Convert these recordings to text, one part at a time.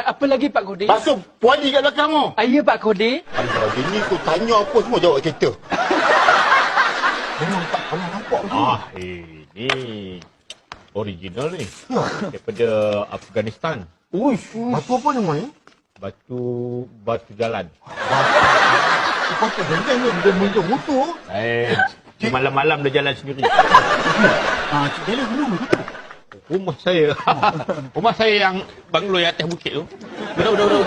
Apa lagi Pak Kodi? Basuh puani kat belakang tu. Ya Pak Kodi. Alah, ini tu tanya apa semua jawab kereta. Memang tak pernah nampak tu. Ini original ni. Daripada Afghanistan. Uish, batu apa nama ni? Batu jalan. Batu jalan dia muncul motor. Malam-malam dia jalan sendiri. Cik jalan belum betul. Rumah saya. Rumah saya yang banglo yang atas bukit tu. Udah.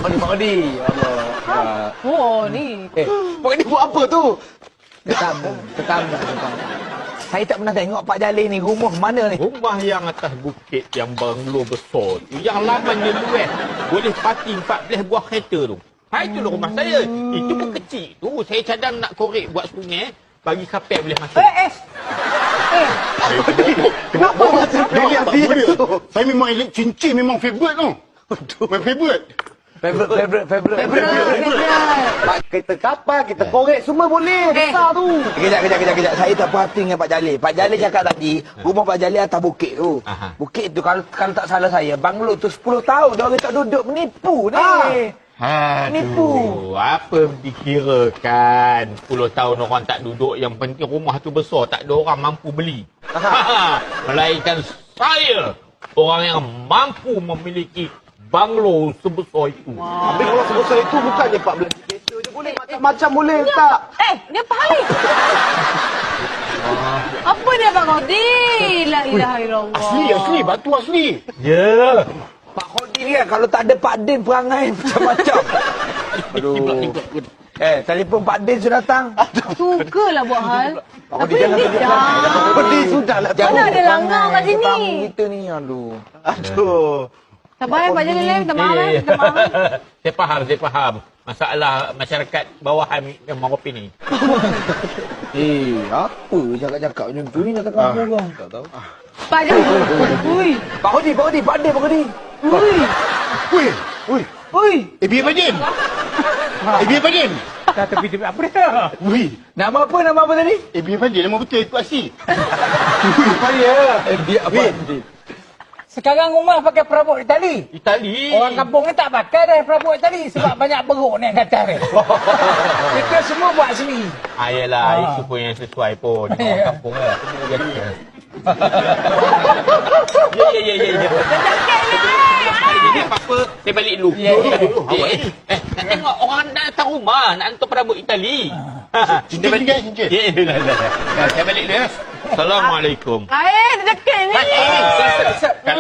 Pak Kodi. Allah. Oh, ni. Pak Kodi buat apa tu? Tetamu. Saya tak pernah tengok Pak Jalil ni. Rumah mana ni? Rumah yang atas bukit yang banglo besar tu. Yang lamannya luas. Boleh parking 14 buah kereta tu. Itulah rumah saya. Itu pun kecil tu. Saya cadang nak korek buat sungai. Bagi kapal boleh masuk. Kenapa macam dia tu? Saya memang elok cincin memang favourite tu. My favourite. Favorite. Pak, kita kapal, kita korek, semua boleh. Besar tu. Kejap. Saya tak puas hati dengan Pak Jalil. Pak Jalil cakap tadi, rumah Pak Jalil atas bukit tu. Bukit tu, kalau tak salah saya, banglo tu 10 tahun. Dia orang tak duduk, menipu ni. Nipu. Apa dikirakan 10 tahun orang tak duduk, yang penting rumah tu besar, tak ada orang mampu beli. Melainkan saya, orang yang mampu memiliki banglo sebesar itu. Habis kalau sebesar itu bukannya 14 kereta je boleh, macam-macam boleh tak? Dia paling. Apa dia Pak Kodi? La ilaha illallah. Asli, batu asli. Ya. Pak Kodi ni kan, kalau tak ada Pak Din perangai macam-macam. Aduh. Telefon Pak Din sudah datang. Sukalah buat hal. Pak Kodi jangan tunjuk perangai. Pak Kodi sudahlah. Mana ada langgar kat sini? Tamu kita ni, aduh. Sabar Pak Jalil, minta maaf. Saya faham. Masalah masyarakat bawahan memang kopi ni. Apa cakap-cakap macam tu ni kata kamu orang? Tak tahu. Pak Jalil. Ui. Pak Kodi. Ui. Biar Padin. Biar Padin. Tapi apa dia? Nama apa tadi? Biar Padin, nama betul itu asli. Apa dia? Biar Padin. Sekarang rumah pakai perabot Itali. Orang kampung ni tak pakai dah perabot Itali sebab banyak beruk ni kata ni. Kita semua buat sendiri. Yelah, itu pun yang sesuai pun. Orang kampung lah. Semua biasa. Ya. Jadi apa-apa, saya balik dulu. Nak tengok orang nak datang rumah, nak hantar perabot Itali. Cincin. Saya balik dulu ya. Assalamualaikum. Dekat ni. Kalau